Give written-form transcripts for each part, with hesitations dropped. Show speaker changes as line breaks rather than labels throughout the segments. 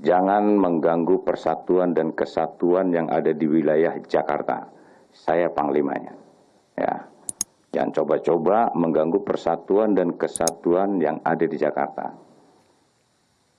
jangan mengganggu persatuan dan kesatuan yang ada di wilayah Jakarta. Saya panglimanya. Ya. Jangan coba-coba mengganggu persatuan dan kesatuan yang ada di Jakarta.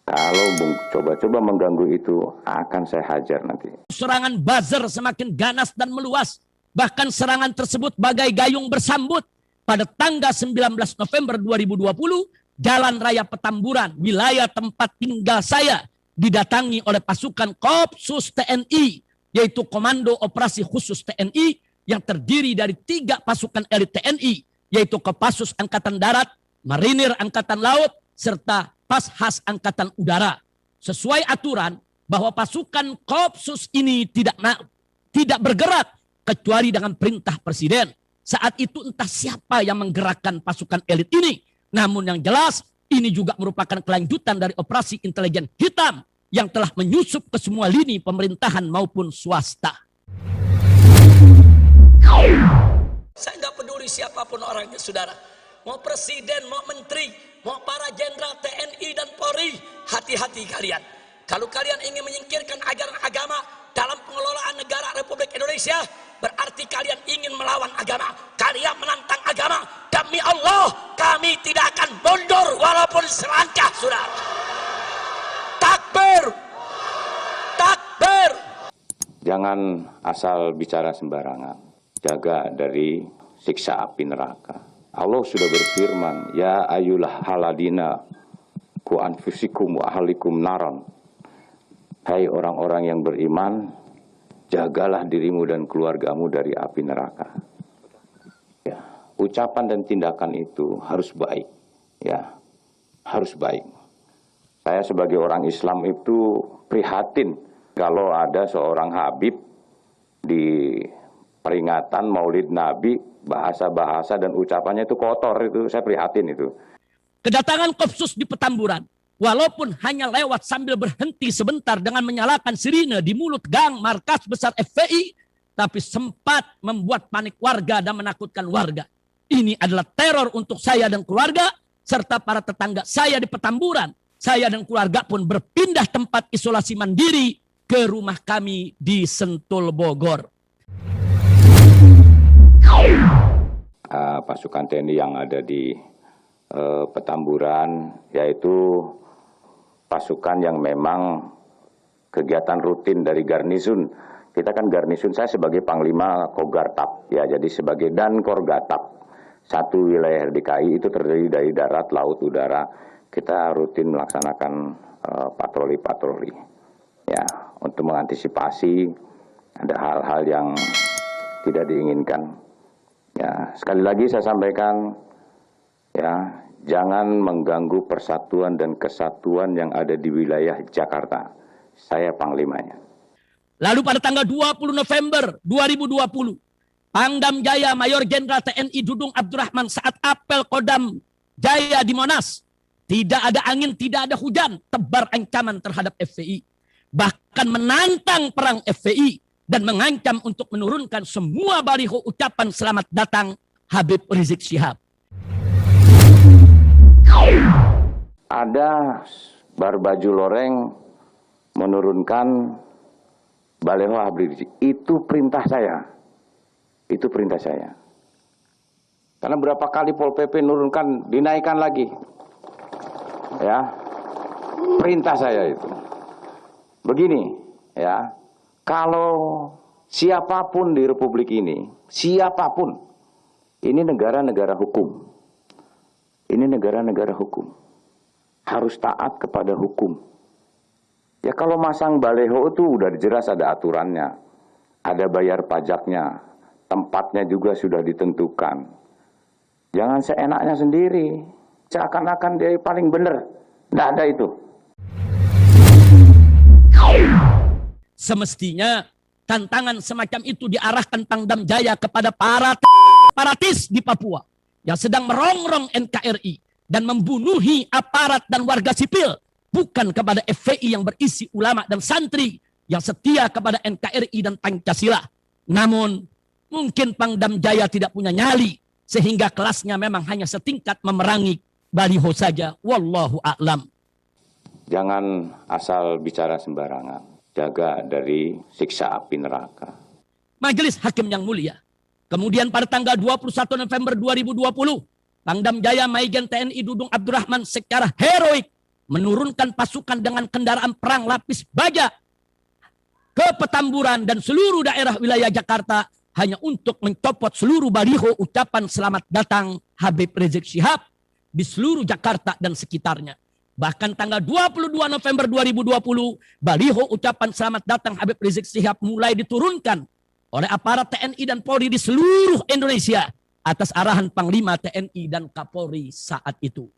Kalau coba-coba mengganggu itu, akan saya hajar nanti.
Serangan buzzer semakin ganas dan meluas. Bahkan serangan tersebut bagai gayung bersambut. Pada tanggal 19 November 2020, Jalan Raya Petamburan, wilayah tempat tinggal saya, didatangi oleh pasukan Kopsus TNI, yaitu Komando Operasi Khusus TNI, yang terdiri dari 3 pasukan elit TNI, yaitu Kopassus Angkatan Darat, Marinir Angkatan Laut, serta Pashas Angkatan Udara. Sesuai aturan bahwa pasukan Kopsus ini tidak bergerak kecuali dengan perintah Presiden. Saat itu entah siapa yang menggerakkan pasukan elit ini. Namun yang jelas ini juga merupakan kelanjutan dari operasi intelijen hitam yang telah menyusup ke semua lini pemerintahan maupun swasta. Saya nggak peduli siapapun orangnya, saudara. Mau presiden, mau menteri, mau para jenderal TNI dan Polri, hati-hati kalian. Kalau kalian ingin menyingkirkan ajaran agama dalam pengelolaan negara Republik Indonesia, berarti kalian ingin melawan agama. Kalian menantang agama. Demi Allah, kami tidak akan mundur walaupun selangkah, saudara. Takbir! Takbir!
Jangan asal bicara sembarangan. Jaga dari siksa api neraka. Allah sudah berfirman, ya ayyuhal haladina ku anfusikum wa ahlikum naron. Hai orang-orang yang beriman, jagalah dirimu dan keluargamu dari api neraka. Ya, ucapan dan tindakan itu harus baik. Ya, harus baik. Saya sebagai orang Islam itu prihatin kalau ada seorang Habib di peringatan Maulid Nabi, bahasa-bahasa dan ucapannya itu kotor, itu saya prihatin itu.
Kedatangan Kopsus di Petamburan, walaupun hanya lewat sambil berhenti sebentar dengan menyalakan sirine di mulut gang markas besar FPI, tapi sempat membuat panik warga dan menakutkan warga. Ini adalah teror untuk saya dan keluarga, serta para tetangga saya di Petamburan. Saya dan keluarga pun berpindah tempat isolasi mandiri ke rumah kami di Sentul, Bogor.
Pasukan TNI yang ada di Petamburan, yaitu pasukan yang memang kegiatan rutin dari garnisun. Kita kan garnisun, saya sebagai Panglima Kogartap, ya, jadi sebagai Dankorgatap. Satu wilayah DKI itu terdiri dari darat, laut, udara. Kita rutin melaksanakan patroli-patroli, ya, untuk mengantisipasi ada hal-hal yang tidak diinginkan. Ya, sekali lagi saya sampaikan, ya, jangan mengganggu persatuan dan kesatuan yang ada di wilayah Jakarta. Saya panglimanya.
Lalu pada tanggal 20 November 2020, Pangdam Jaya Mayor Jenderal TNI Dudung Abdurrahman saat apel Kodam Jaya di Monas, tidak ada angin, tidak ada hujan, tebar ancaman terhadap FPI. Bahkan menantang perang FPI dan mengancam untuk menurunkan semua baliho ucapan selamat datang Habib Rizik Syihab.
Ada barbaju loreng menurunkan baliho Habib Rizik. Itu perintah saya. Itu perintah saya. Karena berapa kali Pol PP nurunkan, dinaikkan lagi. Ya. Perintah saya itu. Begini, ya. Kalau siapapun di Republik ini, siapapun, ini negara-negara hukum. Ini negara-negara hukum. Harus taat kepada hukum. Ya kalau masang baleho itu udah jelas ada aturannya. Ada bayar pajaknya. Tempatnya juga sudah ditentukan. Jangan seenaknya sendiri. Seakan-akan dia paling benar. Tidak ada itu.
Semestinya tantangan semacam itu diarahkan Pangdam Jaya kepada para separatis di Papua yang sedang merongrong NKRI dan membunuhi aparat dan warga sipil, bukan kepada FPI yang berisi ulama dan santri yang setia kepada NKRI dan Pancasila. Namun mungkin Pangdam Jaya tidak punya nyali sehingga kelasnya memang hanya setingkat memerangi baliho saja. Wallahu a'lam.
Jangan asal bicara sembarangan. Jaga dari siksa api neraka.
Majelis Hakim yang mulia. Kemudian pada tanggal 21 November 2020, Pangdam Jaya Majen TNI Dudung Abdurrahman secara heroik menurunkan pasukan dengan kendaraan perang lapis baja ke Petamburan dan seluruh daerah wilayah Jakarta hanya untuk mencopot seluruh baliho ucapan selamat datang Habib Rizik Syihab di seluruh Jakarta dan sekitarnya. Bahkan tanggal 22 November 2020, baliho ucapan selamat datang Habib Rizik Syihab mulai diturunkan oleh aparat TNI dan Polri di seluruh Indonesia atas arahan Panglima TNI dan Kapolri saat itu.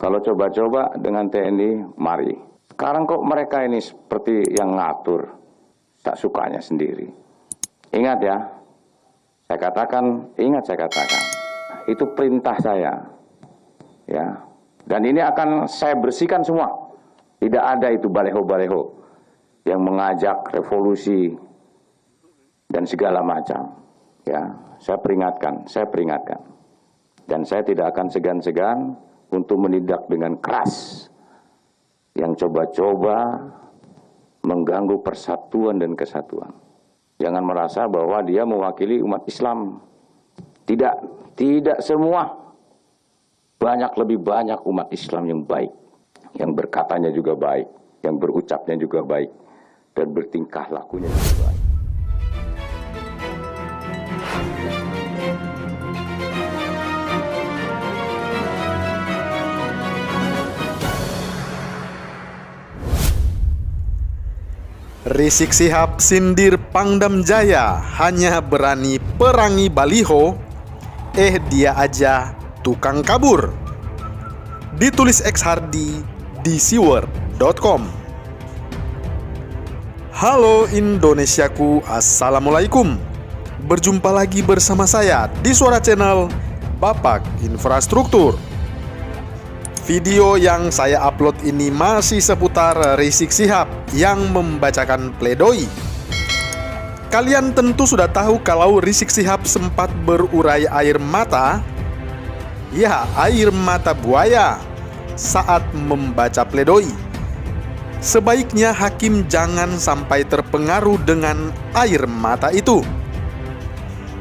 Kalau coba-coba dengan TNI, mari. Sekarang kok mereka ini seperti yang ngatur, tak sukanya sendiri. Ingat ya, saya katakan, itu perintah saya. Ya, dan ini akan saya bersihkan semua. Tidak ada itu baleho-baleho yang mengajak revolusi dan segala macam. Ya, saya peringatkan. Dan saya tidak akan segan-segan untuk menindak dengan keras yang coba-coba mengganggu persatuan dan kesatuan. Jangan merasa bahwa dia mewakili umat Islam. Tidak semua. Lebih banyak umat Islam yang baik, yang berkatanya juga baik, yang berucapnya juga baik, dan bertingkah lakunya juga baik.
Rizik Syihab sindir Pangdam Jaya hanya berani perangi baliho, dia aja tukang kabur. Ditulis X Hardy di siword.com. Halo Indonesiaku, Assalamualaikum. Berjumpa lagi bersama saya di Suara Channel Bapak Infrastruktur. Video yang saya upload ini masih seputar Rizik Syihab yang membacakan pledoi. Kalian tentu sudah tahu kalau Rizik Syihab sempat berurai air mata. Ya, air mata buaya saat membaca pledoi. Sebaiknya hakim jangan sampai terpengaruh dengan air mata itu.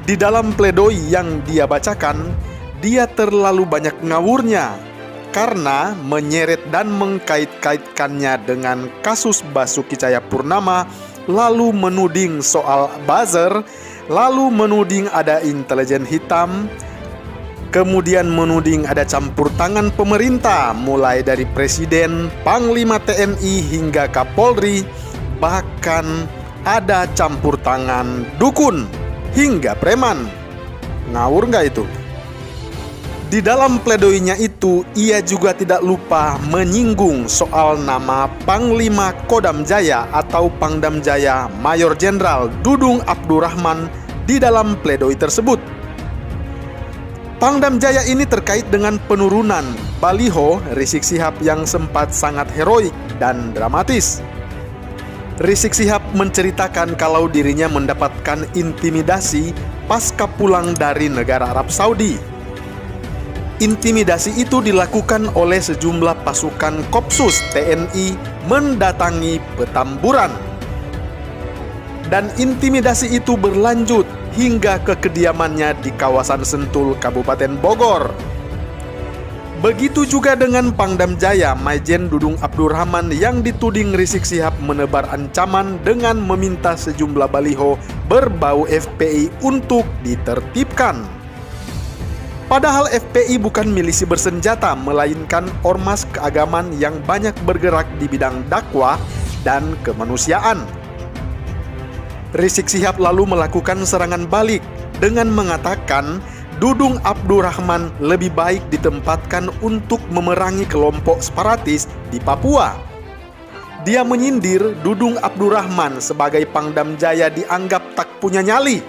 Di dalam pledoi yang dia bacakan, dia terlalu banyak ngawurnya karena menyeret dan mengkait-kaitkannya dengan kasus Basuki Cahayapurnama, lalu menuding soal buzzer, lalu menuding ada intelijen hitam, kemudian menuding ada campur tangan pemerintah, mulai dari Presiden, Panglima TNI hingga Kapolri, bahkan ada campur tangan dukun hingga preman. Ngawur nggak itu? Di dalam pledoinya itu, ia juga tidak lupa menyinggung soal nama Panglima Kodam Jaya atau Pangdam Jaya Mayor Jenderal Dudung Abdurrahman di dalam pledoi tersebut. Pangdam Jaya ini terkait dengan penurunan baliho Rizik Syihab yang sempat sangat heroik dan dramatis. Rizik Syihab menceritakan kalau dirinya mendapatkan intimidasi pasca pulang dari negara Arab Saudi. Intimidasi itu dilakukan oleh sejumlah pasukan Kopsus TNI mendatangi Petamburan. Dan intimidasi itu berlanjut hingga ke kediamannya di kawasan Sentul, Kabupaten Bogor. Begitu juga dengan Pangdam Jaya Majen Dudung Abdurrahman yang dituding Rizik Syihab menebar ancaman dengan meminta sejumlah baliho berbau FPI untuk ditertibkan. Padahal FPI bukan milisi bersenjata, melainkan ormas keagamaan yang banyak bergerak di bidang dakwah dan kemanusiaan. Rizik Syihab lalu melakukan serangan balik dengan mengatakan Dudung Abdurrahman lebih baik ditempatkan untuk memerangi kelompok separatis di Papua. Dia menyindir Dudung Abdurrahman sebagai Pangdam Jaya dianggap tak punya nyali.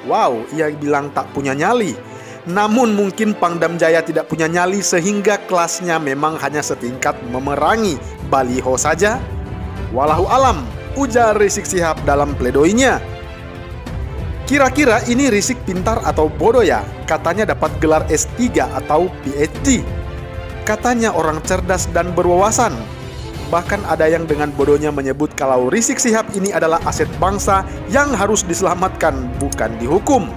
Wow, ia bilang tak punya nyali. Namun mungkin Pangdam Jaya tidak punya nyali sehingga kelasnya memang hanya setingkat memerangi baliho saja. Wallahu alam, ujar Rizik Syihab dalam pledoinya. Kira-kira ini Rizik pintar atau bodoh ya? Katanya dapat gelar S3 atau PhD. Katanya orang cerdas dan berwawasan. Bahkan ada yang dengan bodohnya menyebut kalau Rizik Syihab ini adalah aset bangsa yang harus diselamatkan, bukan dihukum.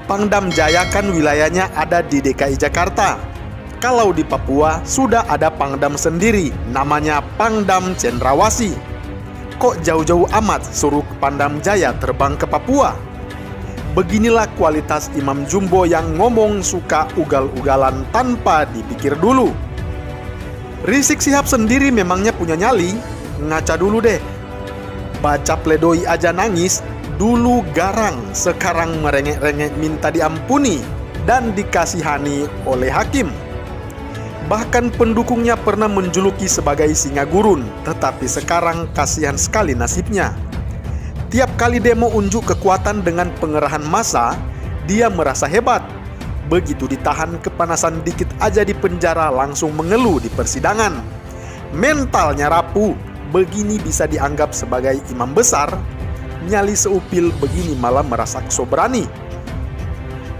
Pangdam Jaya kan wilayahnya ada di DKI Jakarta. Kalau di Papua sudah ada Pangdam sendiri, namanya Pangdam Cendrawasih. Kok jauh-jauh amat suruh Pangdam Jaya terbang ke Papua? Beginilah kualitas Imam Jumbo yang ngomong suka ugal-ugalan tanpa dipikir dulu. Rizik Syihab sendiri memangnya punya nyali? Ngaca dulu deh. Baca pledoi aja nangis, dulu garang, sekarang merengek-rengek minta diampuni dan dikasihani oleh hakim. Bahkan pendukungnya pernah menjuluki sebagai singa gurun, tetapi sekarang kasihan sekali nasibnya. Tiap kali demo unjuk kekuatan dengan pengerahan massa, dia merasa hebat. Begitu ditahan kepanasan dikit aja di penjara langsung mengeluh di persidangan. Mentalnya rapuh, begini bisa dianggap sebagai imam besar. Nyali seupil begini malah merasa so berani.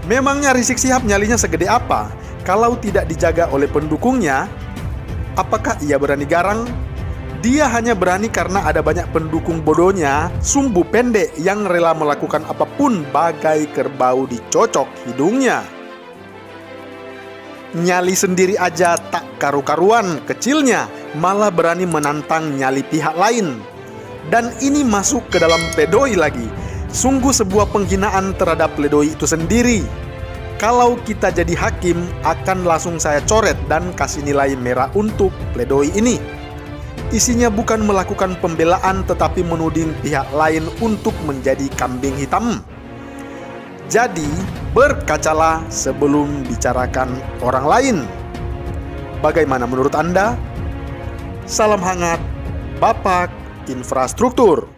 Memangnya Rizik Syihab nyalinya segede apa? Kalau tidak dijaga oleh pendukungnya, apakah ia berani garang? Dia hanya berani karena ada banyak pendukung bodohnya, sumbu pendek yang rela melakukan apapun bagai kerbau dicocok hidungnya. Nyali sendiri aja tak karu-karuan kecilnya, malah berani menantang nyali pihak lain. Dan ini masuk ke dalam pledoi lagi. Sungguh sebuah penghinaan terhadap pledoi itu sendiri. Kalau kita jadi hakim, akan langsung saya coret dan kasih nilai merah untuk pledoi ini. Isinya bukan melakukan pembelaan tetapi menuding pihak lain untuk menjadi kambing hitam. Jadi, berkacalah sebelum bicarakan orang lain. Bagaimana menurut Anda? Salam hangat, Bapak Infrastruktur.